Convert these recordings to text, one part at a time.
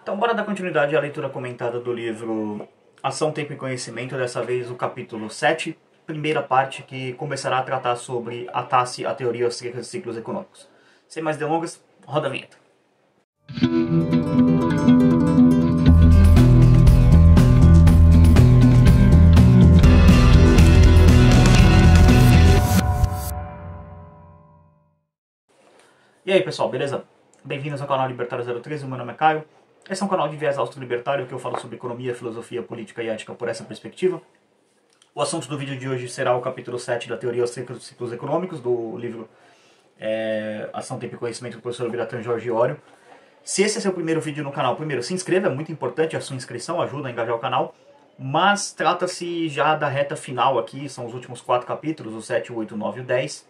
Então, bora dar continuidade à leitura comentada do livro Ação, Tempo e Conhecimento, dessa vez o capítulo 7, primeira parte, que começará a tratar sobre a TASSE, a teoria austríaca de ciclos econômicos. Sem mais delongas, roda a vinheta. E aí pessoal, beleza? Bem-vindos ao canal Libertário 013, meu nome é Caio. Esse é um canal de viés austro-libertário que eu falo sobre economia, filosofia, política e ética por essa perspectiva. O assunto do vídeo de hoje será o capítulo 7 da teoria austríaca dos ciclos econômicos, do livro Ação, Tempo e Conhecimento do professor Biratan Jorge Ório. Se esse é seu primeiro vídeo no canal, primeiro se inscreva, é muito importante a sua inscrição, ajuda a engajar o canal. Mas trata-se já da reta final aqui, são os últimos 4 capítulos, o 7, o 8, o 9 e o 10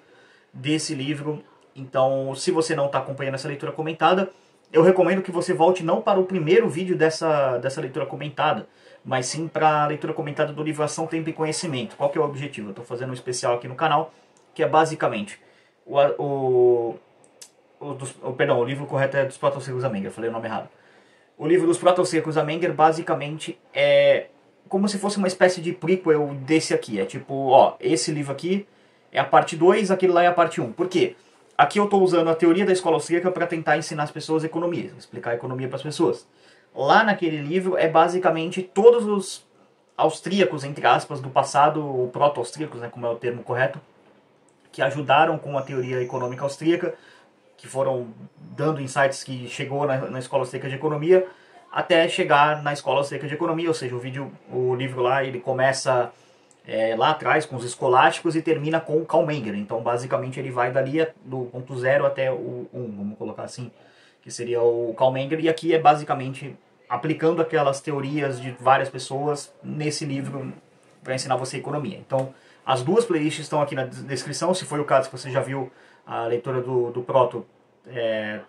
desse livro. Então, se você não está acompanhando essa leitura comentada, eu recomendo que você volte não para o primeiro vídeo dessa leitura comentada, mas sim para a leitura comentada do livro Ação, Tempo e Conhecimento. Qual que é o objetivo? Eu estou fazendo um especial aqui no canal, que é basicamente o livro correto é dos Proto-Austríacos a Menger, falei o nome errado. O livro dos Proto-Austríacos a Menger basicamente é como se fosse uma espécie de prequel desse aqui. É tipo, ó, esse livro aqui é a parte 2, aquele lá é a parte 1. Por quê? Aqui eu estou usando a teoria da escola austríaca para tentar ensinar as pessoas economia, explicar a economia para as pessoas. Lá naquele livro é basicamente todos os austríacos, entre aspas, do passado, ou proto-austríacos, né, como é o termo correto, que ajudaram com a teoria econômica austríaca, que foram dando insights que chegou na escola austríaca de economia, até chegar na escola austríaca de economia, ou seja, o livro lá ele começa lá atrás com os escolásticos e termina com o Karl Menger. Então basicamente ele vai dali do ponto 0 até o 1, vamos colocar assim, que seria o Karl Menger, e aqui é basicamente aplicando aquelas teorias de várias pessoas nesse livro para ensinar você economia. Então as duas playlists estão aqui na descrição, se foi o caso que você já viu a leitura do Proto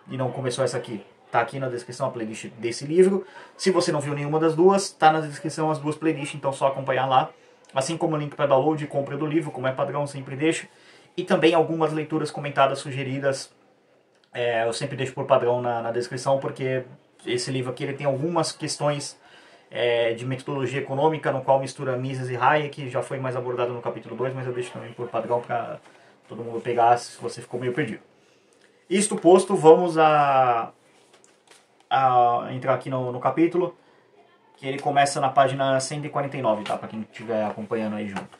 e não começou essa aqui, tá aqui na descrição a playlist desse livro. Se você não viu nenhuma das duas, tá na descrição as duas playlists, então só acompanhar lá. Assim como o link para download e compra do livro, como é padrão, sempre deixo. E também algumas leituras comentadas sugeridas, eu sempre deixo por padrão na descrição, porque esse livro aqui ele tem algumas questões de metodologia econômica, no qual mistura Mises e Hayek, que já foi mais abordado no capítulo 2, mas eu deixo também por padrão para todo mundo pegar se você ficou meio perdido. Isto posto, vamos a entrar aqui no capítulo, que ele começa na página 149, tá? Para quem estiver acompanhando aí junto.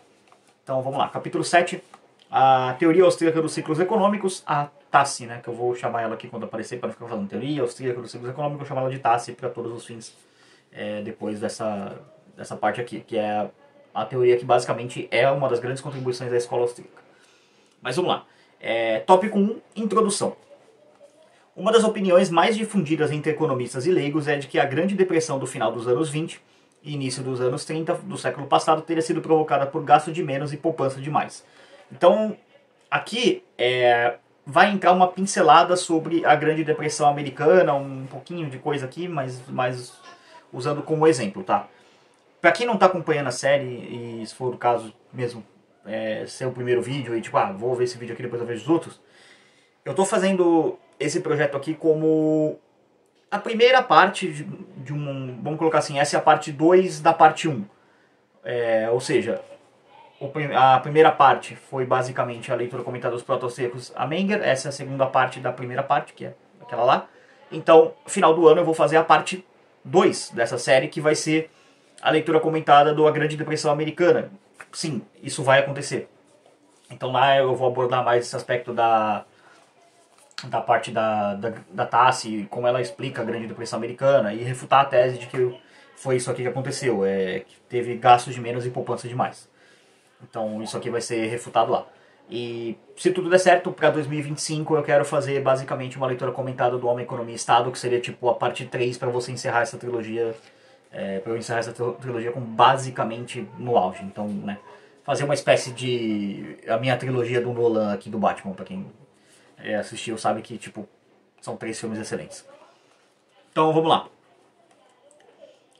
Então vamos lá, capítulo 7, a teoria austríaca dos ciclos econômicos, a TASSE, né? Que eu vou chamar ela aqui quando aparecer, para não ficar falando teoria austríaca dos ciclos econômicos, eu vou chamar ela de TASSE para todos os fins depois dessa parte aqui, que é a teoria que basicamente é uma das grandes contribuições da escola austríaca. Mas vamos lá. Tópico 1, introdução. Uma das opiniões mais difundidas entre economistas e leigos é de que a Grande Depressão do final dos anos 20 e início dos anos 30 do século passado teria sido provocada por gasto de menos e poupança de mais. Então, aqui vai entrar uma pincelada sobre a Grande Depressão americana, um pouquinho de coisa aqui, mas usando como exemplo, tá? Pra quem não tá acompanhando a série, e se for o caso mesmo, ser o primeiro vídeo, e tipo, vou ver esse vídeo aqui, depois eu vejo os outros, eu tô fazendo esse projeto aqui como a primeira parte de vamos colocar assim, essa é a parte 2 da parte 1. Ou seja, a primeira parte foi basicamente a leitura comentada dos Proto-Austríacos a Menger, essa é a segunda parte da primeira parte, que é aquela lá. Então, final do ano eu vou fazer a parte 2 dessa série, que vai ser a leitura comentada da Grande Depressão Americana. Sim, isso vai acontecer. Então lá eu vou abordar mais esse aspecto da parte da TASSE, como ela explica a Grande Depressão Americana, e refutar a tese de que foi isso aqui que aconteceu, que teve gastos de menos e poupança de mais. Então isso aqui vai ser refutado lá. E se tudo der certo, para 2025 eu quero fazer basicamente uma leitura comentada do Homem, Economia e Estado, que seria tipo a parte 3 para você encerrar essa trilogia, para eu encerrar essa trilogia com basicamente no auge. Então, né, fazer uma espécie de a minha trilogia do Nolan aqui do Batman, para quem assistiu sabe que tipo são 3 filmes excelentes. Então vamos lá.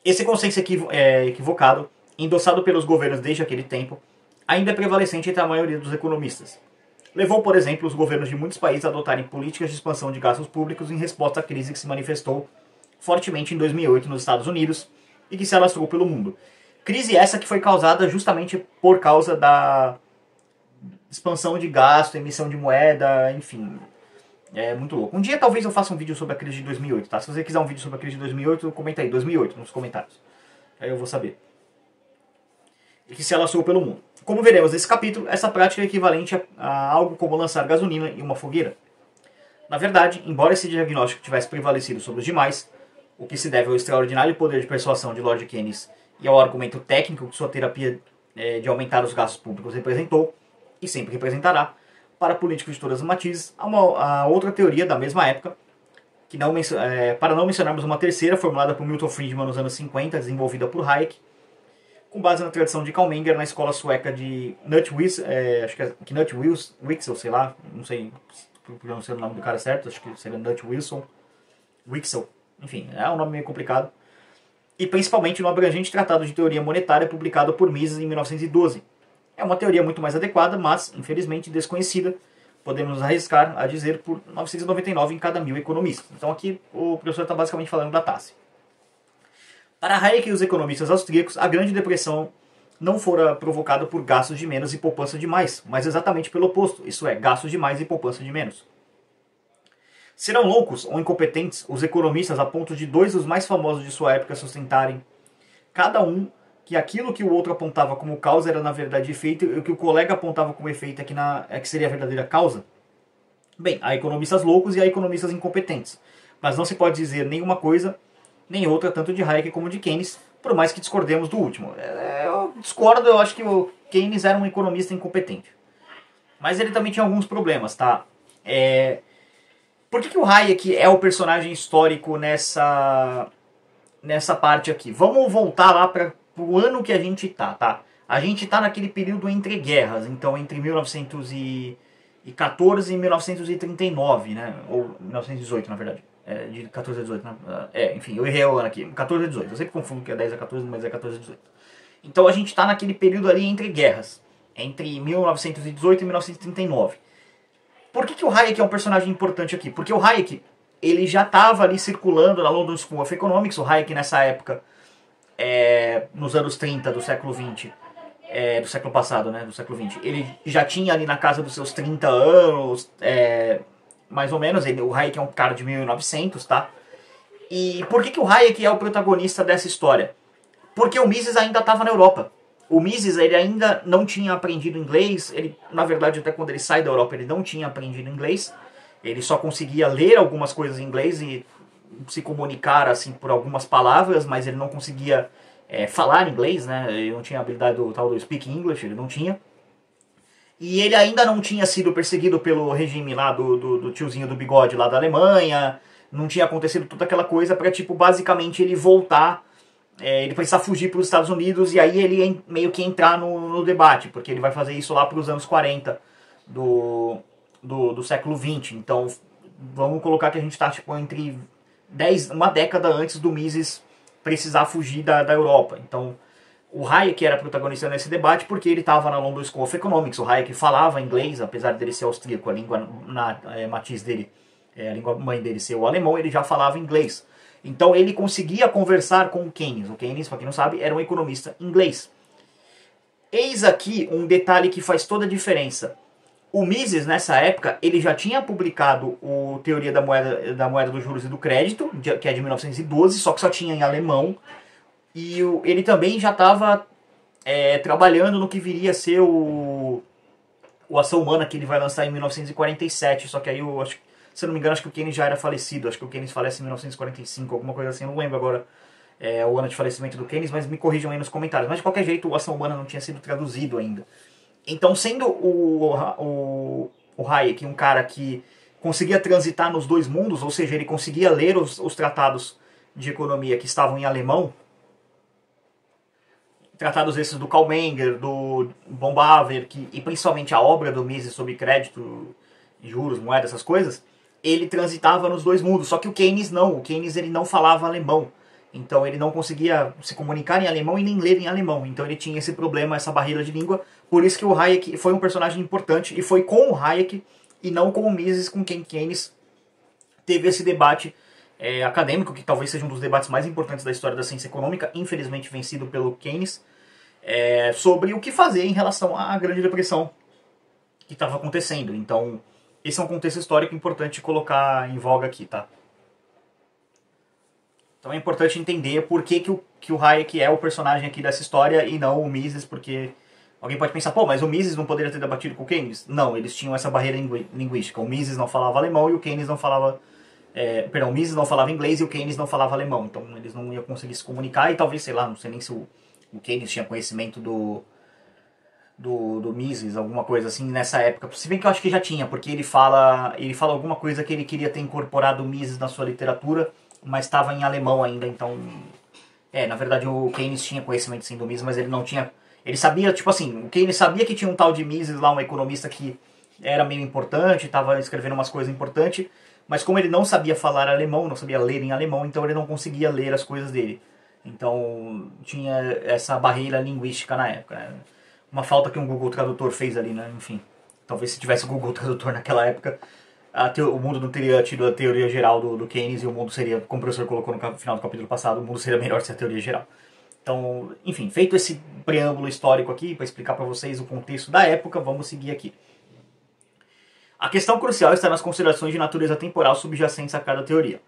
Esse consenso equivocado, endossado pelos governos desde aquele tempo, ainda é prevalecente entre a maioria dos economistas. Levou, por exemplo, os governos de muitos países a adotarem políticas de expansão de gastos públicos em resposta à crise que se manifestou fortemente em 2008 nos Estados Unidos e que se alastrou pelo mundo. Crise essa que foi causada justamente por causa da expansão de gasto, emissão de moeda, enfim, é muito louco. Um dia talvez eu faça um vídeo sobre a crise de 2008, tá? Se você quiser um vídeo sobre a crise de 2008, comenta aí, 2008, nos comentários. Aí eu vou saber. E que se alastrou pelo mundo. Como veremos nesse capítulo, essa prática é equivalente a algo como lançar gasolina em uma fogueira. Na verdade, embora esse diagnóstico tivesse prevalecido sobre os demais, o que se deve ao extraordinário poder de persuasão de Lord Keynes e ao argumento técnico que sua terapia de aumentar os gastos públicos representou, e sempre representará, para políticos de todas as matizes, a outra teoria da mesma época, que não, para não mencionarmos uma terceira, formulada por Milton Friedman nos anos 50, desenvolvida por Hayek, com base na tradição de Karl Menger na escola sueca de acho que é Knut Wicksell, sei lá, não sei pronunciar o nome do cara certo, acho que seria Knut Wicksell, enfim, é um nome meio complicado, e principalmente no abrangente tratado de teoria monetária publicado por Mises em 1912. É uma teoria muito mais adequada, mas, infelizmente, desconhecida, podemos nos arriscar a dizer por 999 em cada 1000 economistas. Então aqui o professor está basicamente falando da taxa. Para Hayek e os economistas austríacos, a Grande Depressão não fora provocada por gastos de menos e poupança de mais, mas exatamente pelo oposto, isso é, gastos de mais e poupança de menos. Serão loucos ou incompetentes os economistas a ponto de dois dos mais famosos de sua época sustentarem, cada um, que aquilo que o outro apontava como causa era na verdade efeito e o que o colega apontava como efeito é que seria a verdadeira causa? Bem, há economistas loucos e há economistas incompetentes, mas não se pode dizer nenhuma coisa nem outra tanto de Hayek como de Keynes, por mais que discordemos do último. Eu discordo, eu acho que o Keynes era um economista incompetente. Mas ele também tinha alguns problemas, tá? Por que o Hayek é o personagem histórico nessa parte aqui? Vamos voltar lá para o ano que a gente tá? A gente tá naquele período entre guerras, então entre 1914 e 1939, né? Ou 1918, na verdade. De 14 a 18, né? Enfim, eu errei o ano aqui. 14 a 18. Eu sempre confundo que é 10 a 14, mas é 14 a 18. Então a gente tá naquele período ali entre guerras. Entre 1918 e 1939. Por que o Hayek é um personagem importante aqui? Porque o Hayek, ele já estava ali circulando na London School of Economics. O Hayek nessa época, nos anos 30 do século XX, do século passado, né, do século XX, ele já tinha ali na casa dos seus 30 anos, mais ou menos. O Hayek é um cara de 1900, tá? E por que o Hayek é o protagonista dessa história? Porque o Mises ainda estava na Europa. O Mises, ele ainda não tinha aprendido inglês. Ele, na verdade, até quando ele sai da Europa, ele não tinha aprendido inglês. Ele só conseguia ler algumas coisas em inglês e se comunicar assim por algumas palavras, mas ele não conseguia falar inglês, né? Ele não tinha a habilidade do tal do speak English, ele não tinha. E ele ainda não tinha sido perseguido pelo regime lá do tiozinho do bigode lá da Alemanha. Não tinha acontecido toda aquela coisa para, tipo, basicamente ele voltar. Ele precisar fugir para os Estados Unidos e aí ele meio que entrar no debate, porque ele vai fazer isso lá para os anos 40 do século 20. Então, vamos colocar que a gente está tipo, entre uma década antes do Mises precisar fugir da Europa. Então, o Hayek era protagonista nesse debate porque ele estava na London School of Economics. O Hayek falava inglês, apesar dele ser austríaco, a língua matiz dele, a língua mãe dele ser o alemão, ele já falava inglês. Então ele conseguia conversar com o Keynes. O Keynes, para quem não sabe, era um economista inglês. Eis aqui um detalhe que faz toda a diferença. O Mises, nessa época, ele já tinha publicado o Teoria da Moeda dos Juros e do Crédito, que é de 1912, só que só tinha em alemão. E ele também já estava trabalhando no que viria a ser o Ação Humana, que ele vai lançar em 1947. Só que aí eu acho que, se eu não me engano, acho que o Keynes já era falecido. Acho que o Keynes falece em 1945, alguma coisa assim. Eu não lembro agora o ano de falecimento do Keynes, mas me corrijam aí nos comentários. Mas de qualquer jeito, o Ação Humana não tinha sido traduzido ainda. Então, sendo o Hayek um cara que conseguia transitar nos dois mundos, ou seja, ele conseguia ler os tratados de economia que estavam em alemão, tratados esses do Karl Menger, do von Baver, e principalmente a obra do Mises sobre crédito, juros, moeda, essas coisas, ele transitava nos dois mundos. Só que o Keynes não. O Keynes ele não falava alemão. Então ele não conseguia se comunicar em alemão e nem ler em alemão. Então ele tinha esse problema, essa barreira de língua. Por isso que o Hayek foi um personagem importante. E foi com o Hayek e não com o Mises com quem Keynes teve esse debate acadêmico, que talvez seja um dos debates mais importantes da história da ciência econômica, infelizmente vencido pelo Keynes, sobre o que fazer em relação à Grande Depressão que estava acontecendo. Então, esse é um contexto histórico importante colocar em voga aqui, tá? Então é importante entender por que o Hayek é o personagem aqui dessa história e não o Mises, porque alguém pode pensar, pô, mas o Mises não poderia ter debatido com o Keynes? Não, eles tinham essa barreira linguística. O Mises não falava alemão e o Keynes não falava... o Mises não falava inglês e o Keynes não falava alemão. Então eles não iam conseguir se comunicar e talvez, sei lá, não sei nem se o Keynes tinha conhecimento do Mises, alguma coisa assim, nessa época. Se bem que eu acho que já tinha, porque ele fala alguma coisa que ele queria ter incorporado o Mises na sua literatura, mas estava em alemão ainda, então... na verdade o Keynes tinha conhecimento sim do Mises, mas ele não tinha... Ele sabia, tipo assim, o Keynes sabia que tinha um tal de Mises lá, um economista que era meio importante, estava escrevendo umas coisas importantes, mas como ele não sabia falar alemão, não sabia ler em alemão, então ele não conseguia ler as coisas dele. Então tinha essa barreira linguística na época, né? Uma falta que um Google Tradutor fez ali, né? Enfim, talvez se tivesse Google Tradutor naquela época, o mundo não teria tido a teoria geral do Keynes e o mundo seria, como o professor colocou no final do capítulo passado, o mundo seria melhor sem a teoria geral. Então, enfim, feito esse preâmbulo histórico aqui, para explicar para vocês o contexto da época, vamos seguir aqui. A questão crucial está nas considerações de natureza temporal subjacentes a cada teoria.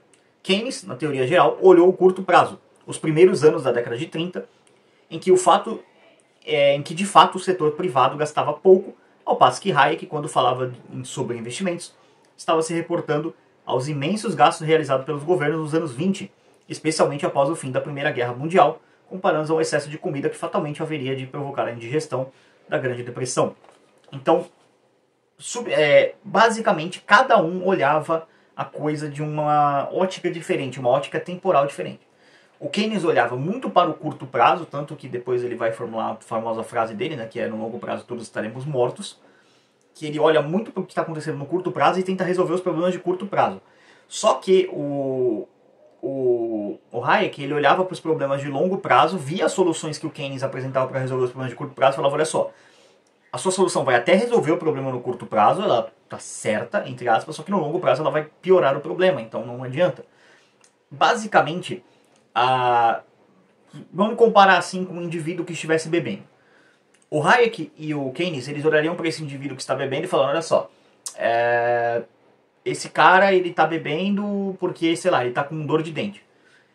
Keynes, na teoria geral, olhou o curto prazo, os primeiros anos da década de 30, em que de fato o setor privado gastava pouco, ao passo que Hayek, quando falava sobre investimentos, estava se reportando aos imensos gastos realizados pelos governos nos anos 20, especialmente após o fim da Primeira Guerra Mundial, comparando ao excesso de comida que fatalmente haveria de provocar a indigestão da Grande Depressão. Então, basicamente, cada um olhava a coisa de uma ótica diferente, uma ótica temporal diferente. O Keynes olhava muito para o curto prazo, tanto que depois ele vai formular a famosa frase dele, né, que é: no longo prazo todos estaremos mortos, que ele olha muito para o que está acontecendo no curto prazo e tenta resolver os problemas de curto prazo. Só que o Hayek, ele olhava para os problemas de longo prazo, via as soluções que o Keynes apresentava para resolver os problemas de curto prazo e falava: olha só, a sua solução vai até resolver o problema no curto prazo, ela está certa, entre aspas, só que no longo prazo ela vai piorar o problema, então não adianta. Basicamente, vamos comparar assim com um indivíduo que estivesse bebendo. O Hayek e o Keynes, eles olhariam para esse indivíduo que está bebendo e falando: olha só, esse cara, ele está bebendo porque, sei lá, ele está com dor de dente.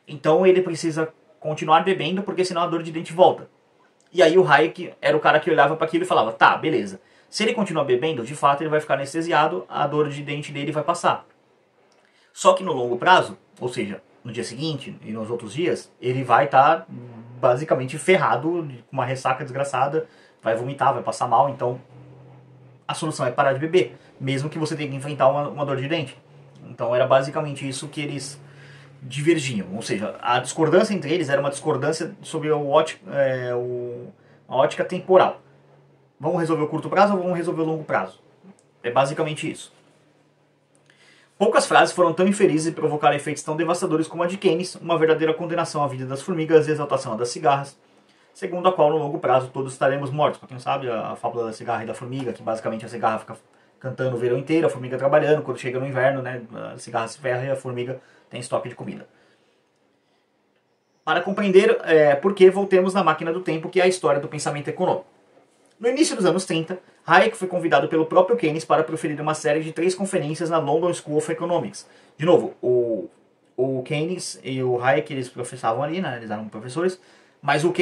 Então ele precisa continuar bebendo porque senão a dor de dente volta. E aí o Hayek era o cara que olhava para aquilo e falava: tá, beleza. Se ele continuar bebendo, de fato ele vai ficar anestesiado, a dor de dente dele vai passar. Só que no longo prazo, ou seja, no dia seguinte e nos outros dias, ele vai estar basicamente ferrado, com uma ressaca desgraçada, vai vomitar, vai passar mal. Então a solução é parar de beber, mesmo que você tenha que enfrentar uma dor de dente. Então era basicamente isso que eles divergiam. Ou seja, a discordância entre eles era uma discordância sobre a ótica temporal. Vamos resolver o curto prazo ou vamos resolver o longo prazo? É basicamente isso. Poucas frases foram tão infelizes e provocaram efeitos tão devastadores como a de Keynes, uma verdadeira condenação à vida das formigas e exaltação das cigarras, segundo a qual no longo prazo todos estaremos mortos. Para quem não sabe, a fábula da cigarra e da formiga, que basicamente a cigarra fica cantando o verão inteiro, a formiga trabalhando, quando chega no inverno, né, a cigarra se ferra e a formiga tem estoque de comida. Para compreender por que, voltemos na máquina do tempo, que é a história do pensamento econômico. No início dos anos 30, Hayek foi convidado pelo próprio Keynes para proferir uma série de 3 conferências na London School of Economics. De novo, o Keynes e o Hayek, eles professavam ali, né, eles eram professores, mas o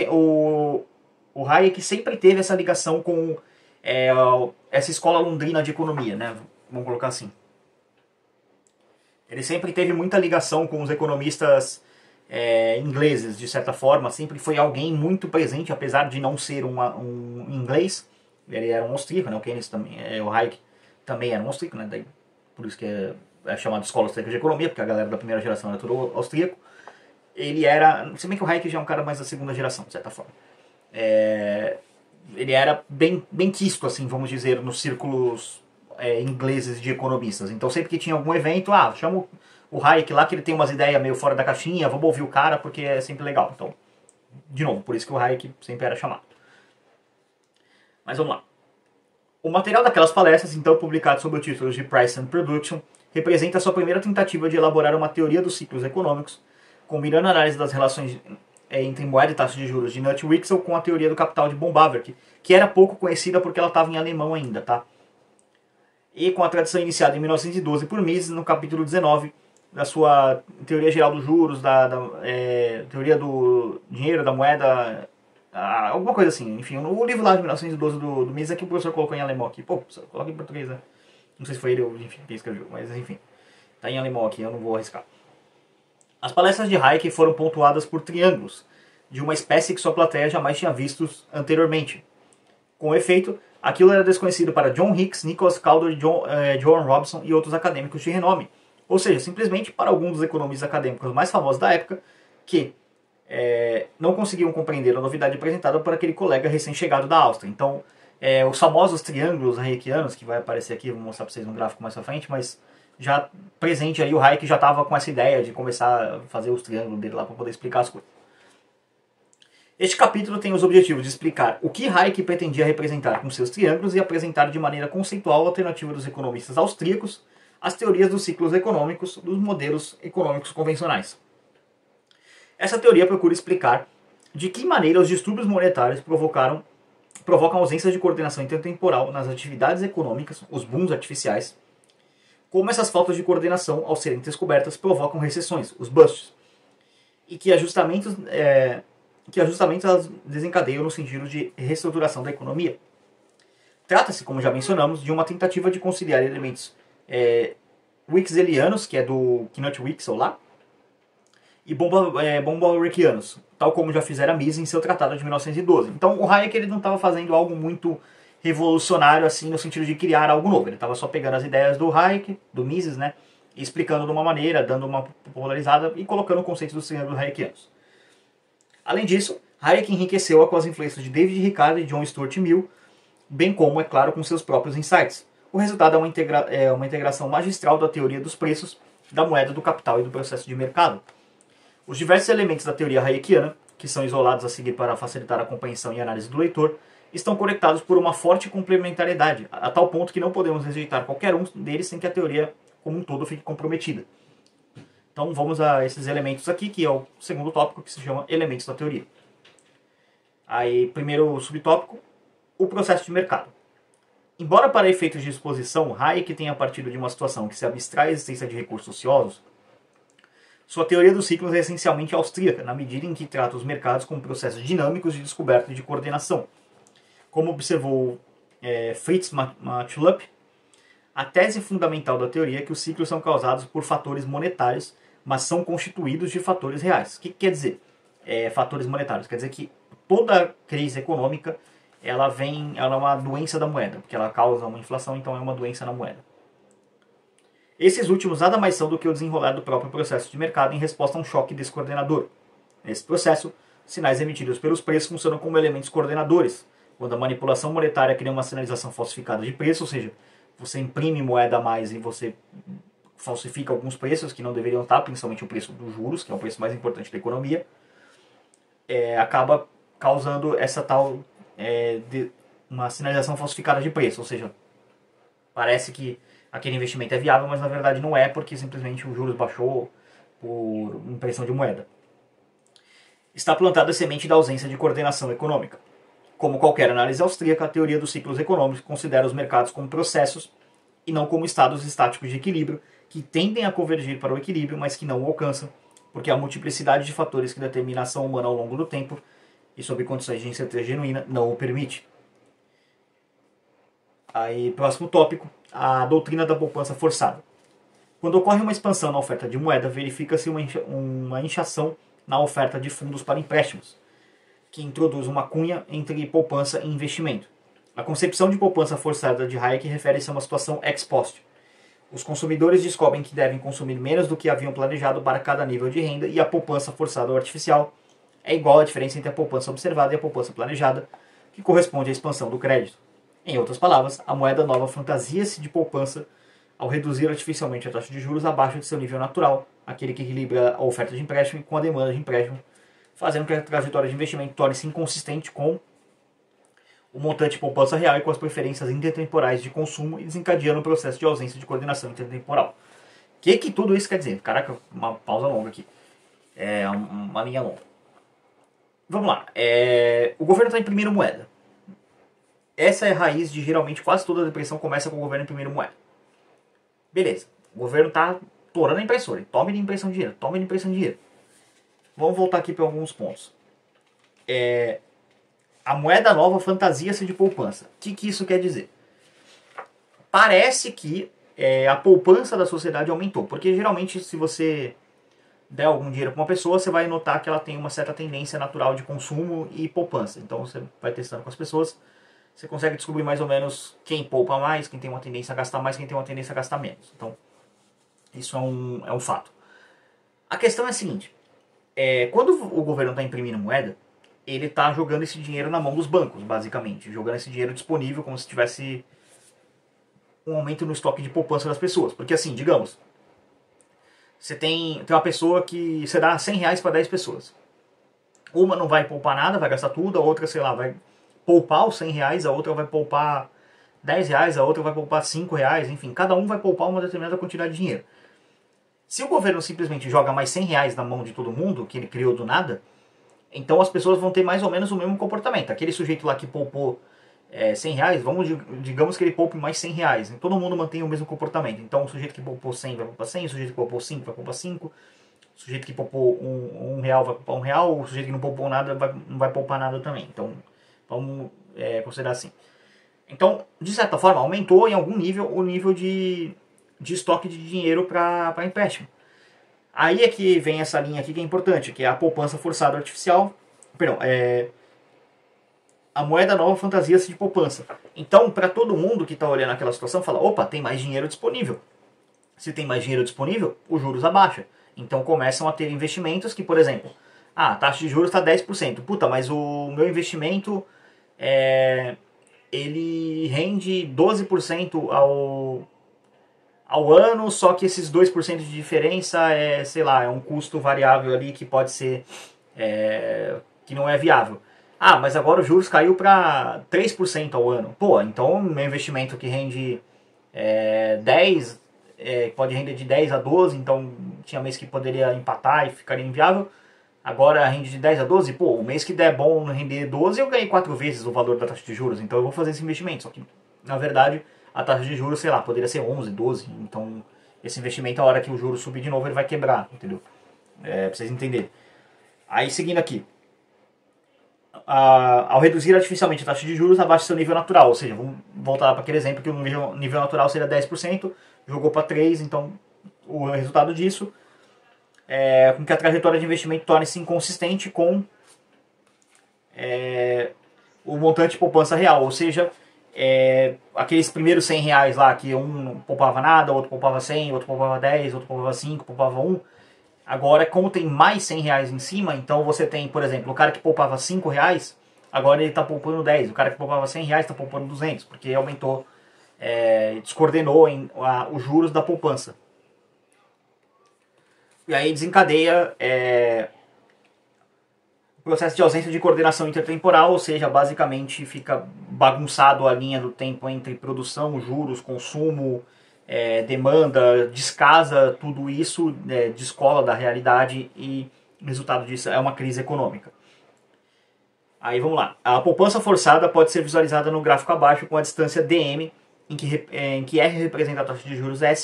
Hayek sempre teve essa ligação com essa escola londrina de economia, né, vamos colocar assim. Ele sempre teve muita ligação com os economistas ingleses, de certa forma, sempre foi alguém muito presente, apesar de não ser um inglês. Ele era um austríaco, né? O Keynes também, o Hayek também era um austríaco, né? Daí, por isso que é chamado Escola Austríaca de Economia, porque a galera da primeira geração era tudo austríaco. Ele era, se bem que o Hayek já é um cara mais da segunda geração, de certa forma. Ele era bem quisto, assim, vamos dizer, nos círculos ingleses de economistas. Então sempre que tinha algum evento, chama o Hayek lá, que ele tem umas ideias meio fora da caixinha, vamos ouvir o cara porque é sempre legal. Então, de novo, por isso que o Hayek sempre era chamado. Mas vamos lá. O material daquelas palestras, então publicado sob o título de Price and Production, representa a sua primeira tentativa de elaborar uma teoria dos ciclos econômicos, combinando a análise das relações entre moeda e taxa de juros de Knut-Wicksell com a teoria do capital de von Bawerk, que era pouco conhecida porque ela estava em alemão ainda, tá? E com a tradição iniciada em 1912 por Mises, no capítulo 19 da sua teoria geral dos juros, teoria do dinheiro, da moeda, alguma coisa assim. Enfim, o livro lá de 1912 do Mises é que o professor colocou em alemão aqui. Pô, professor, coloca em português, né? Não sei se foi ele ou enfim, quem escreveu, mas enfim. Tá em alemão aqui, eu não vou arriscar. As palestras de Hayek foram pontuadas por triângulos, de uma espécie que sua plateia jamais tinha visto anteriormente. Com efeito, aquilo era desconhecido para John Hicks, Nicholas Calder, John Robson e outros acadêmicos de renome. Ou seja, simplesmente para alguns dos economistas acadêmicos mais famosos da época, que não conseguiam compreender a novidade apresentada por aquele colega recém-chegado da Áustria. Então, os famosos triângulos hayekianos, que vai aparecer aqui, vou mostrar para vocês um gráfico mais pra frente, mas já presente aí o Hayek já estava com essa ideia de começar a fazer os triângulos dele lá para poder explicar as coisas. Este capítulo tem os objetivos de explicar o que Hayek pretendia representar com seus triângulos e apresentar de maneira conceitual a alternativa dos economistas austríacos às teorias dos ciclos econômicos dos modelos econômicos convencionais. Essa teoria procura explicar de que maneira os distúrbios monetários provocam ausência de coordenação intertemporal nas atividades econômicas, os booms artificiais, como essas faltas de coordenação, ao serem descobertas, provocam recessões, os busts, e que ajustamentos elas desencadeiam no sentido de reestruturação da economia. Trata-se, como já mencionamos, de uma tentativa de conciliar elementos Wickselianos, que é do Knut-Wicksell lá, e Bombaurikianos, tal como já fizera Mises em seu tratado de 1912. Então o Hayek ele não estava fazendo algo muito revolucionário assim no sentido de criar algo novo. Ele estava só pegando as ideias do Hayek, do Mises, né, e explicando de uma maneira, dando uma popularizada e colocando o conceito dos triângulos hayekianos. Além disso, Hayek enriqueceu-a com as influências de David Ricardo e John Stuart Mill, bem como, é claro, com seus próprios insights. O resultado é uma integração magistral da teoria dos preços, da moeda, do capital e do processo de mercado. Os diversos elementos da teoria hayekiana, que são isolados a seguir para facilitar a compreensão e análise do leitor, estão conectados por uma forte complementariedade, a tal ponto que não podemos rejeitar qualquer um deles sem que a teoria como um todo fique comprometida. Então vamos a esses elementos aqui, que é o segundo tópico, que se chama elementos da teoria. Aí, primeiro subtópico, o processo de mercado. Embora para efeitos de exposição, Hayek tenha partido de uma situação que se abstrai à existência de recursos ociosos, sua teoria dos ciclos é essencialmente austríaca, na medida em que trata os mercados como processos dinâmicos de descoberta e de coordenação. Como observou Fritz Machlup, a tese fundamental da teoria é que os ciclos são causados por fatores monetários, mas são constituídos de fatores reais. O que quer dizer fatores monetários? Quer dizer que toda crise econômica ela é uma doença da moeda, porque ela causa uma inflação, então é uma doença na moeda. Esses últimos nada mais são do que o desenrolar do próprio processo de mercado em resposta a um choque descoordenador. Nesse processo, sinais emitidos pelos preços funcionam como elementos coordenadores. Quando a manipulação monetária cria uma sinalização falsificada de preço, ou seja, você imprime moeda a mais e você falsifica alguns preços que não deveriam estar, principalmente o preço dos juros, que é o preço mais importante da economia, acaba causando essa tal uma sinalização falsificada de preço, ou seja, parece que aquele investimento é viável, mas na verdade não é, porque simplesmente os juros baixou por impressão de moeda. Está plantada a semente da ausência de coordenação econômica. Como qualquer análise austríaca, a teoria dos ciclos econômicos considera os mercados como processos e não como estados estáticos de equilíbrio que tendem a convergir para o equilíbrio, mas que não o alcançam, porque a multiplicidade de fatores que determina a ação humana ao longo do tempo e sob condições de incerteza genuína não o permite. Aí, próximo tópico, a doutrina da poupança forçada. Quando ocorre uma expansão na oferta de moeda, verifica-se uma inchação na oferta de fundos para empréstimos, que introduz uma cunha entre poupança e investimento. A concepção de poupança forçada de Hayek refere-se a uma situação ex post. Os consumidores descobrem que devem consumir menos do que haviam planejado para cada nível de renda e a poupança forçada ou artificial é igual à diferença entre a poupança observada e a poupança planejada, que corresponde à expansão do crédito. Em outras palavras, a moeda nova fantasia-se de poupança ao reduzir artificialmente a taxa de juros abaixo de seu nível natural, aquele que equilibra a oferta de empréstimo com a demanda de empréstimo, fazendo que a trajetória de investimento torne-se inconsistente com o montante de poupança real e com as preferências intertemporais de consumo e desencadeando o processo de ausência de coordenação intertemporal. que tudo isso quer dizer? Caraca, uma pausa longa aqui. É uma linha longa. Vamos lá. O governo está imprimindo moeda. Essa é a raiz de geralmente quase toda a depressão começa com o governo imprimindo moeda. Beleza. O governo está torando a impressora. Tome de impressão de dinheiro. Tome de impressão de dinheiro. Vamos voltar aqui para alguns pontos. A moeda nova fantasia-se de poupança. O que isso quer dizer? Parece que a poupança da sociedade aumentou. Porque geralmente se você der algum dinheiro para uma pessoa, você vai notar que ela tem uma certa tendência natural de consumo e poupança. Então você vai testando com as pessoas, você consegue descobrir mais ou menos quem poupa mais, quem tem uma tendência a gastar mais, quem tem uma tendência a gastar menos. Então, isso é um fato. A questão é a seguinte, quando o governo está imprimindo moeda, ele está jogando esse dinheiro na mão dos bancos, basicamente. Jogando esse dinheiro disponível como se tivesse um aumento no estoque de poupança das pessoas. Porque assim, digamos, você tem uma pessoa que você dá 100 reais para 10 pessoas. Uma não vai poupar nada, vai gastar tudo, a outra, sei lá, vai poupar os 100 reais, a outra vai poupar 10 reais, a outra vai poupar 5 reais, enfim, cada um vai poupar uma determinada quantidade de dinheiro. Se o governo simplesmente joga mais 100 reais na mão de todo mundo, que ele criou do nada, então as pessoas vão ter mais ou menos o mesmo comportamento. Aquele sujeito lá que poupou 100 reais, digamos que ele poupe mais 100 reais. E todo mundo mantém o mesmo comportamento. Então o sujeito que poupou 100 vai poupar 100, o sujeito que poupou 5 vai poupar 5, o sujeito que poupou um real vai poupar um real, o sujeito que não poupou nada não vai poupar nada também. Então vamos considerar assim. Então, de certa forma, aumentou em algum nível o nível de estoque de dinheiro para empréstimo. Aí é que vem essa linha aqui que é importante, que é a poupança forçada artificial. Perdão, a moeda nova fantasia-se de poupança. Então, para todo mundo que está olhando aquela situação, fala, opa, tem mais dinheiro disponível. Se tem mais dinheiro disponível, os juros abaixa. Então começam a ter investimentos que, por exemplo, a taxa de juros está 10%. Puta, mas o meu investimento ele rende 12% ao ano, só que esses 2% de diferença sei lá, é um custo variável ali que pode ser, que não é viável. Ah, mas agora os juros caiu para 3% ao ano. Pô, então meu investimento que rende 10, pode render de 10 a 12, então tinha mês que poderia empatar e ficaria inviável. Agora rende de 10 a 12, pô, o mês que der bom render 12, eu ganhei 4 vezes o valor da taxa de juros, então eu vou fazer esse investimento. Só que, na verdade, a taxa de juros, sei lá, poderia ser 11, 12, então esse investimento, a hora que o juro subir de novo, ele vai quebrar, entendeu? Pra vocês entenderem. Aí, seguindo aqui. Ao reduzir artificialmente a taxa de juros, abaixa seu nível natural. Ou seja, vamos voltar para aquele exemplo que o nível natural seria 10%, jogou para 3%, então o resultado disso é com que a trajetória de investimento torne-se inconsistente com o montante de poupança real. Ou seja, aqueles primeiros 100 reais lá, que um não poupava nada, outro poupava 100, outro poupava 10, outro poupava 5, poupava 1. Agora, como tem mais 100 reais em cima, então você tem, por exemplo, o cara que poupava 5 reais, agora ele está poupando 10. O cara que poupava 100 reais está poupando 200, porque aumentou, descoordenou os juros da poupança. E aí desencadeia o processo de ausência de coordenação intertemporal, ou seja, basicamente fica bagunçado a linha do tempo entre produção, juros, consumo, demanda, descasa tudo isso, descola da realidade e o resultado disso é uma crise econômica. Aí vamos lá. A poupança forçada pode ser visualizada no gráfico abaixo com a distância DM, em que R representa a taxa de juros, R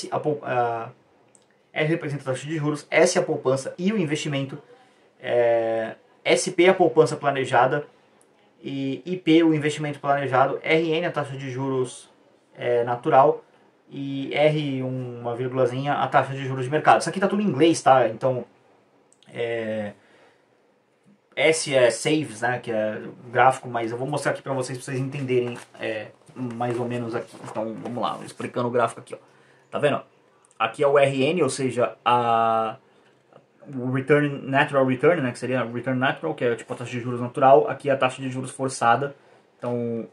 representa a taxa de juros, S a poupança e o investimento, SP a poupança planejada e IP o investimento planejado, RN a taxa de juros natural e R uma vírgulazinha a taxa de juros de mercado. Isso aqui tá tudo em inglês, tá? Então S é saves, né, que é o gráfico, mas eu vou mostrar aqui para vocês entenderem mais ou menos aqui. Então vamos lá, explicando o gráfico aqui, ó. Tá vendo? Aqui é o RN, ou seja, o return, natural return, né, que seria return natural, que é tipo a taxa de juros natural. Aqui é a taxa de juros forçada. Então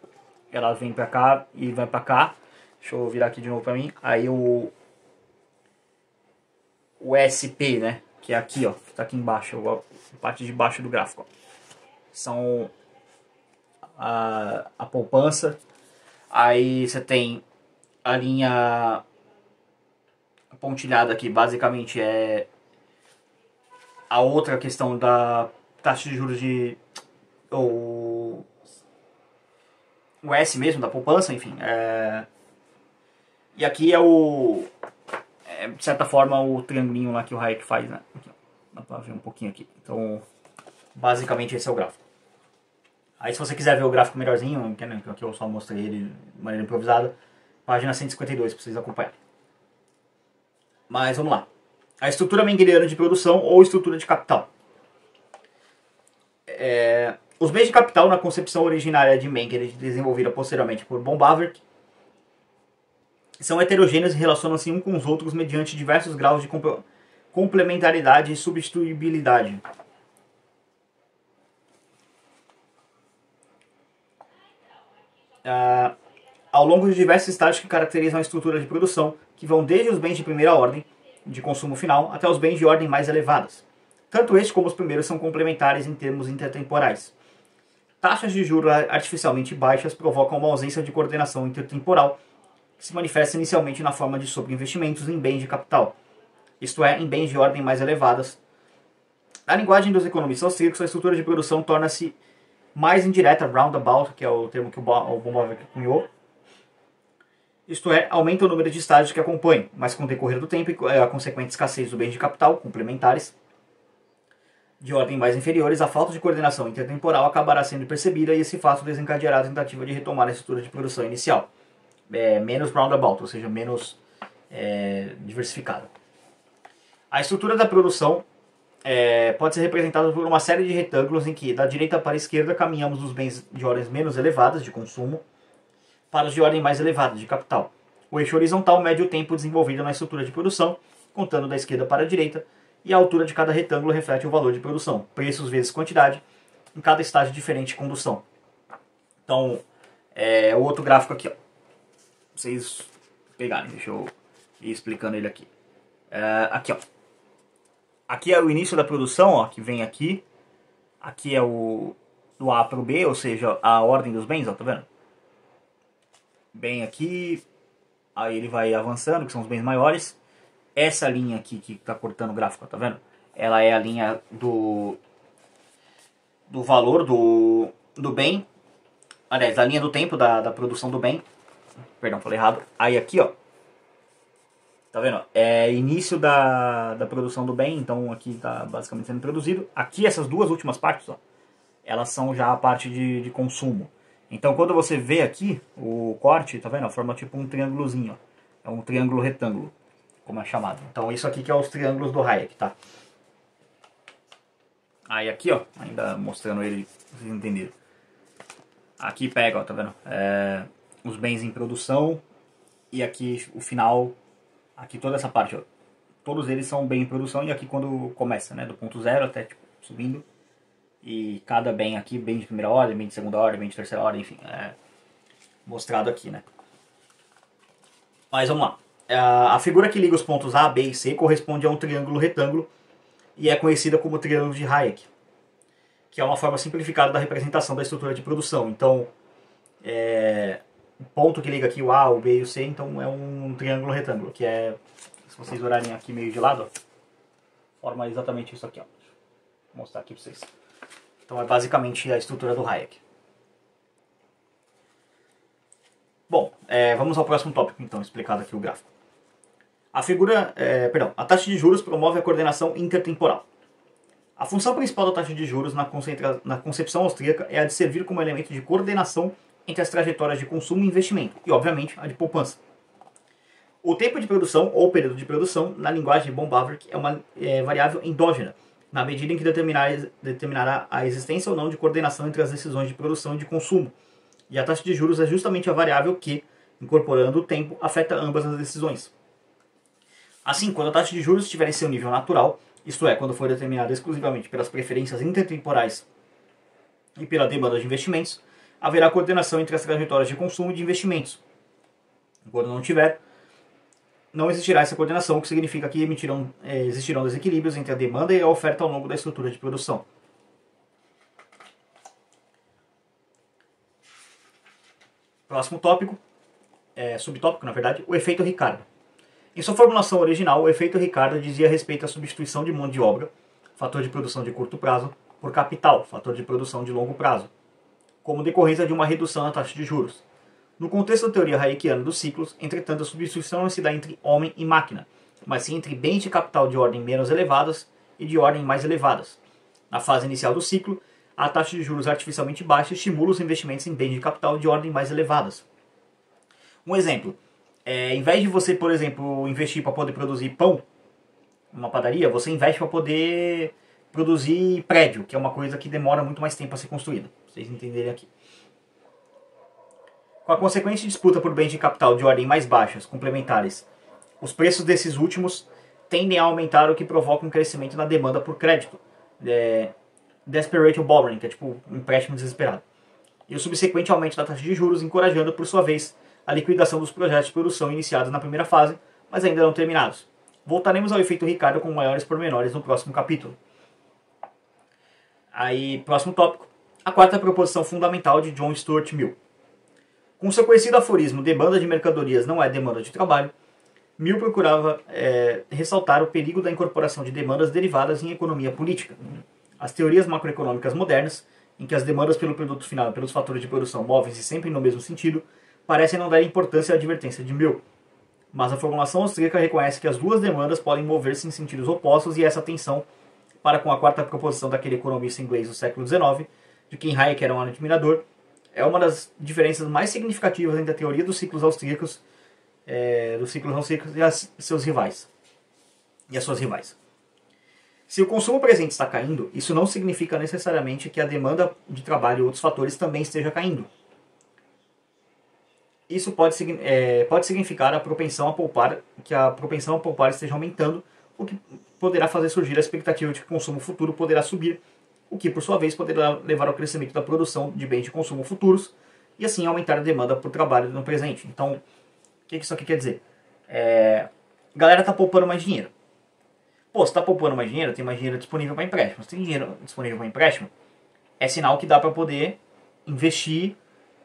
ela vem para cá e vai para cá. Deixa eu virar aqui de novo para mim. Aí o SP, né, que é aqui, ó, que tá aqui embaixo, a parte de baixo do gráfico, ó. São a poupança. Aí você tem a linha pontilhada aqui basicamente é a outra questão da taxa de juros de... o S mesmo, da poupança, enfim. E aqui é de certa forma, o triangulinho lá que o Hayek faz, né? Aqui, ó. Dá pra ver um pouquinho aqui. Então, basicamente esse é o gráfico. Aí se você quiser ver o gráfico melhorzinho, que aqui eu só mostrei ele de maneira improvisada, página 152, pra vocês acompanharem. Mas vamos lá. A estrutura mengeliana de produção ou estrutura de capital. Os bens de capital, na concepção originária de Mengele, desenvolvida posteriormente por von Bawerk, são heterogêneos e relacionam-se uns com os outros mediante diversos graus de complementaridade e substituibilidade. Ao longo de diversos estágios que caracterizam a estrutura de produção, que vão desde os bens de primeira ordem, de consumo final, até os bens de ordem mais elevadas. Tanto este como os primeiros são complementares em termos intertemporais. Taxas de juros artificialmente baixas provocam uma ausência de coordenação intertemporal, que se manifesta inicialmente na forma de sobreinvestimentos em bens de capital, isto é, em bens de ordem mais elevadas. Na linguagem dos economistas austríacos, a estrutura de produção torna-se mais indireta, roundabout, que é o termo que o von Bawerk cunhou. Isto é, aumenta o número de estágios que acompanham, mas com o decorrer do tempo e a consequente escassez dos bens de capital complementares de ordem mais inferiores, a falta de coordenação intertemporal acabará sendo percebida e esse fato desencadeará a tentativa de retomar a estrutura de produção inicial. Menos roundabout, ou seja, menos diversificada. A estrutura da produção pode ser representada por uma série de retângulos em que, da direita para a esquerda, caminhamos dos bens de ordens menos elevadas, de consumo, para os de ordem mais elevada, de capital. O eixo horizontal mede o tempo desenvolvido na estrutura de produção, contando da esquerda para a direita, e a altura de cada retângulo reflete o valor de produção, preços vezes quantidade, em cada estágio diferente de condução. Então, o outro gráfico aqui, ó. Vocês pegarem, deixa eu ir explicando ele aqui. Aqui, ó. Aqui é o início da produção, ó, que vem aqui. Aqui é do A para o B, ou seja, a ordem dos bens, ó, tá vendo? Bem aqui, aí ele vai avançando, que são os bens maiores. Essa linha aqui que está cortando o gráfico, tá vendo? Ela é a linha do valor do bem. Aliás, a linha do tempo da produção do bem. Perdão, falei errado. Aí aqui, ó. Tá vendo? É início da produção do bem, então aqui está basicamente sendo produzido. Aqui essas duas últimas partes, ó, elas são já a parte de consumo. Então quando você vê aqui o corte, tá vendo? Forma tipo um triângulozinho, ó. É um triângulo retângulo, como é chamado. Então isso aqui que é os triângulos do Hayek, tá? Aí aqui, ó, ainda mostrando ele, vocês entenderam. Aqui pega, ó, tá vendo? Os bens em produção e aqui o final, aqui toda essa parte, ó. Todos eles são bem em produção e aqui quando começa, né? Do ponto zero até tipo, subindo. E cada bem aqui, bem de primeira ordem, bem de segunda ordem, bem de terceira ordem, enfim, mostrado aqui, né? Mas vamos lá. A figura que liga os pontos A, B e C corresponde a um triângulo retângulo e é conhecida como triângulo de Hayek, que é uma forma simplificada da representação da estrutura de produção. Então, o ponto que liga aqui o A, o B e o C, então é um triângulo retângulo, que se vocês olharem aqui meio de lado, ó, forma exatamente isso aqui, ó. Vou mostrar aqui para vocês. Então é basicamente a estrutura do Hayek. Bom, vamos ao próximo tópico então, explicado aqui o gráfico. A taxa de juros promove a coordenação intertemporal. A função principal da taxa de juros na concepção austríaca é a de servir como elemento de coordenação entre as trajetórias de consumo e investimento, e obviamente a de poupança. O tempo de produção, ou período de produção, na linguagem de von Bawerk, é uma variável endógena, na medida em que determinará a existência ou não de coordenação entre as decisões de produção e de consumo. E a taxa de juros é justamente a variável que, incorporando o tempo, afeta ambas as decisões. Assim, quando a taxa de juros estiver em seu nível natural, isto é, quando for determinada exclusivamente pelas preferências intertemporais e pela demanda de investimentos, haverá coordenação entre as trajetórias de consumo e de investimentos. Quando não tiver, não existirá essa coordenação, o que significa que existirão desequilíbrios entre a demanda e a oferta ao longo da estrutura de produção. Próximo tópico, subtópico na verdade, o efeito Ricardo. Em sua formulação original, o efeito Ricardo dizia respeito à substituição de mão de obra, fator de produção de curto prazo, por capital, fator de produção de longo prazo, como decorrência de uma redução na taxa de juros. No contexto da teoria hayekiana dos ciclos, entretanto, a substituição não se dá entre homem e máquina, mas sim entre bens de capital de ordem menos elevadas e de ordem mais elevadas. Na fase inicial do ciclo, a taxa de juros artificialmente baixa estimula os investimentos em bens de capital de ordem mais elevadas. Um exemplo, em vez de você, por exemplo, investir para poder produzir pão, numa padaria, você investe para poder produzir prédio, que é uma coisa que demora muito mais tempo a ser construída. Pra vocês entenderem aqui. Com a consequente disputa por bens de capital de ordem mais baixas, complementares, os preços desses últimos tendem a aumentar, o que provoca um crescimento na demanda por crédito. Desperate borrowing, que é tipo um empréstimo desesperado. E o subsequente aumento da taxa de juros, encorajando, por sua vez, a liquidação dos projetos de produção iniciados na primeira fase, mas ainda não terminados. Voltaremos ao efeito Ricardo com maiores pormenores no próximo capítulo. Aí, próximo tópico. A quarta proposição fundamental de John Stuart Mill. Com seu conhecido aforismo demanda de mercadorias não é demanda de trabalho, Mill procurava ressaltar o perigo da incorporação de demandas derivadas em economia política. As teorias macroeconômicas modernas, em que as demandas pelo produto final e pelos fatores de produção movem-se sempre no mesmo sentido, parecem não dar importância à advertência de Mill. Mas a formulação austríaca reconhece que as duas demandas podem mover-se em sentidos opostos, e essa tensão, para com a quarta proposição daquele economista inglês do século XIX, de quem Hayek era um admirador, é uma das diferenças mais significativas entre a teoria dos ciclos austríacos, e seus rivais. E as suas rivais. Se o consumo presente está caindo, isso não significa necessariamente que a demanda de trabalho e outros fatores também esteja caindo. Isso pode significar a propensão a poupar, que a propensão a poupar esteja aumentando, o que poderá fazer surgir a expectativa de que o consumo futuro poderá subir, o que por sua vez poderá levar ao crescimento da produção de bens de consumo futuros e assim aumentar a demanda por trabalho no presente. Então, o que isso aqui quer dizer? A galera está poupando mais dinheiro. Pô, se está poupando mais dinheiro, tem mais dinheiro disponível para empréstimo. Se tem dinheiro disponível para empréstimo, é sinal que dá para poder investir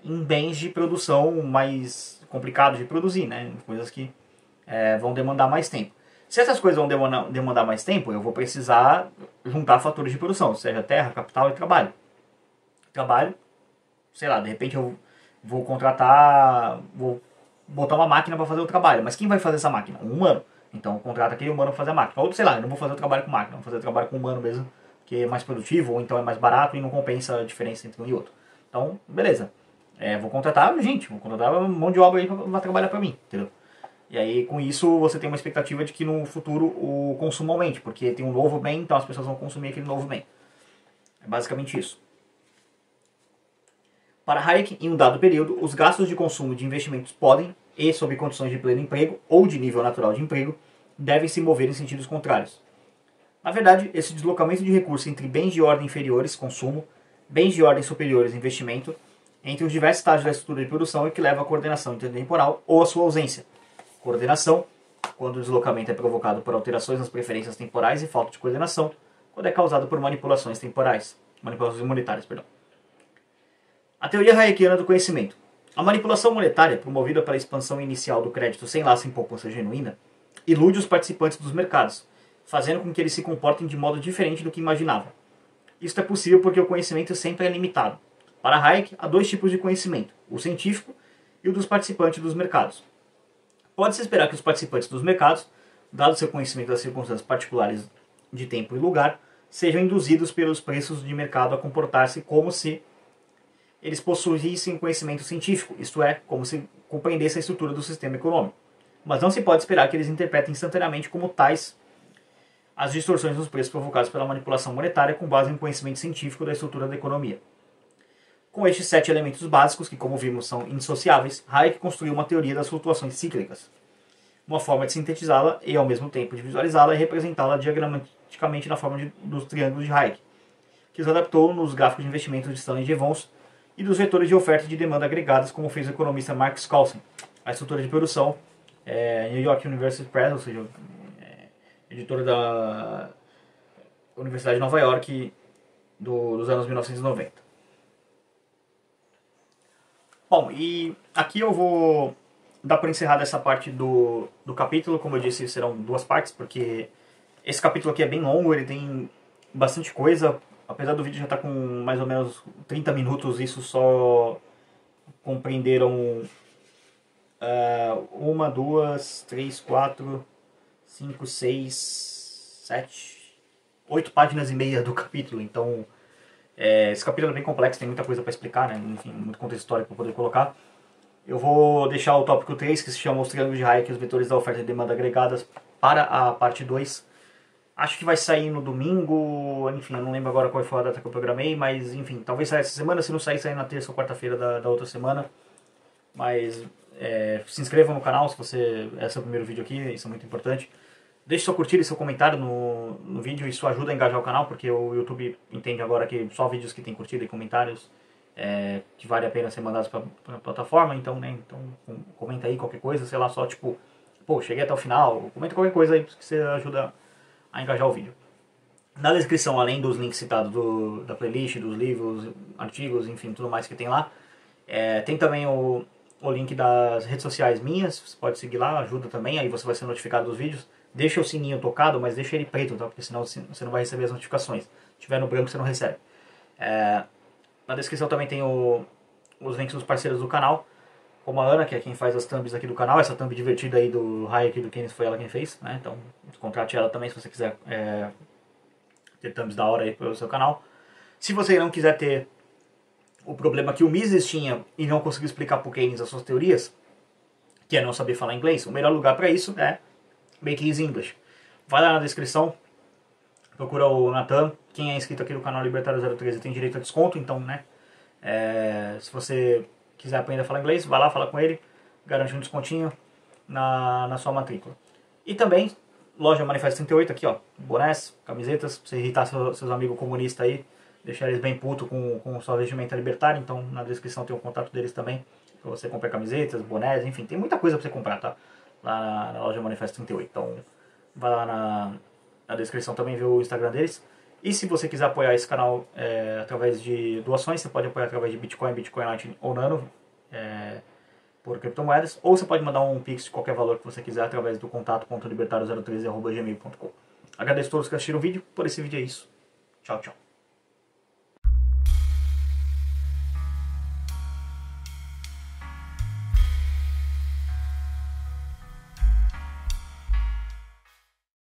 em bens de produção mais complicados de produzir, né? Coisas que vão demandar mais tempo. Se essas coisas vão demandar mais tempo, eu vou precisar juntar fatores de produção, seja terra, capital e trabalho. Trabalho, sei lá, de repente eu vou botar uma máquina para fazer o trabalho. Mas quem vai fazer essa máquina? Um humano. Então contrata aquele humano para fazer a máquina. Ou sei lá, eu não vou fazer o trabalho com máquina, vou fazer o trabalho com humano mesmo, que é mais produtivo, ou então é mais barato e não compensa a diferença entre um e outro. Então, beleza. Vou contratar um monte de obra aí para trabalhar para mim, entendeu? E aí, com isso, você tem uma expectativa de que no futuro o consumo aumente, porque tem um novo bem, então as pessoas vão consumir aquele novo bem. É basicamente isso. Para Hayek, em um dado período, os gastos de consumo de investimentos podem, e sob condições de pleno emprego ou de nível natural de emprego, devem se mover em sentidos contrários. Na verdade, esse deslocamento de recursos entre bens de ordem inferiores, consumo, bens de ordem superiores, investimento, entre os diversos estágios da estrutura de produção é que leva à coordenação intertemporal ou à sua ausência. Coordenação, quando o deslocamento é provocado por alterações nas preferências temporais, e falta de coordenação, quando é causado por manipulações monetárias. A teoria hayekiana do conhecimento. A manipulação monetária, promovida pela expansão inicial do crédito sem laço em poupança genuína, ilude os participantes dos mercados, fazendo com que eles se comportem de modo diferente do que imaginavam. Isso é possível porque o conhecimento sempre é limitado. Para Hayek, há dois tipos de conhecimento, o científico e o dos participantes dos mercados. Pode-se esperar que os participantes dos mercados, dado seu conhecimento das circunstâncias particulares de tempo e lugar, sejam induzidos pelos preços de mercado a comportar-se como se eles possuíssem conhecimento científico, isto é, como se compreendessem a estrutura do sistema econômico. Mas não se pode esperar que eles interpretem instantaneamente como tais as distorções nos preços provocadas pela manipulação monetária com base em conhecimento científico da estrutura da economia. Com estes 7 elementos básicos, que como vimos são indissociáveis, Hayek construiu uma teoria das flutuações cíclicas. Uma forma de sintetizá-la e, ao mesmo tempo, de visualizá-la é representá-la diagramaticamente na forma dos triângulos de Hayek, que os adaptou nos gráficos de investimento de Stanley Jevons e dos vetores de oferta e de demanda agregadas, como fez o economista Mark Skousen. A estrutura de produção, New York University Press, ou seja, editora da Universidade de Nova York dos anos 1990. Bom, e aqui eu vou dá para encerrar essa parte do capítulo. Como eu disse, serão duas partes, porque esse capítulo aqui é bem longo, ele tem bastante coisa. Apesar do vídeo já estar com mais ou menos 30 minutos, isso só compreenderam uma, duas, três, quatro, cinco, seis, sete, 8 páginas e meia do capítulo. Então, esse capítulo é bem complexo, tem muita coisa para explicar, né? Enfim, muito contexto histórico para poder colocar. Eu vou deixar o tópico 3, que se chama Os Triângulos de Hayek e os Vetores da Oferta e Demanda Agregadas, para a parte 2. Acho que vai sair no domingo, enfim, eu não lembro agora qual foi a data que eu programei, mas enfim, talvez saia essa semana, se não sair, sair na terça ou quarta-feira da outra semana. Mas se inscreva no canal se você é seu primeiro vídeo aqui, isso é muito importante. Deixe sua curtida e seu comentário no vídeo, isso ajuda a engajar o canal, porque o YouTube entende agora que só vídeos que tem curtida e comentários que vale a pena ser mandados para a plataforma. Então, né, então comenta aí qualquer coisa, sei lá, só tipo, pô, cheguei até o final, comenta qualquer coisa aí que você ajuda a engajar o vídeo. Na descrição, além dos links citados da playlist, dos livros, artigos, enfim, tudo mais que tem lá, tem também o link das redes sociais minhas, você pode seguir lá, ajuda também, aí você vai ser notificado dos vídeos. Deixa o sininho tocado, mas deixa ele preto, tá? Porque senão você não vai receber as notificações. Se tiver no branco, você não recebe. Na descrição também tem os links dos parceiros do canal, como a Ana, que é quem faz as thumbs aqui do canal. Essa thumb divertida aí do Hayek e do Keynes foi ela quem fez, né? Então contrate ela também se você quiser ter thumbs da hora aí pro seu canal. Se você não quiser ter o problema que o Mises tinha e não conseguiu explicar pro Keynes as suas teorias, que é não saber falar inglês, o melhor lugar para isso é Make Easy English. Vai lá na descrição, procura o Nathan. Quem é inscrito aqui no canal Libertário 013 tem direito a desconto, então, né? Se você quiser aprender a falar inglês, vai lá, fala com ele, garante um descontinho na sua matrícula. E também, loja Manifesto 38 aqui, ó, bonés, camisetas, pra você irritar seus amigos comunistas aí, deixar eles bem putos com sua vestimenta libertária. Então na descrição tem o contato deles também, pra você comprar camisetas, bonés, enfim, tem muita coisa pra você comprar, tá? Lá na loja Manifesto 38. Então vai lá na descrição também ver o Instagram deles. E se você quiser apoiar esse canal através de doações, você pode apoiar através de Bitcoin, Bitcoin Lightning ou Nano, por criptomoedas, ou você pode mandar um pix de qualquer valor que você quiser através do contato.libertario013@gmail.com. Agradeço a todos que assistiram o vídeo. Por esse vídeo é isso. Tchau, tchau.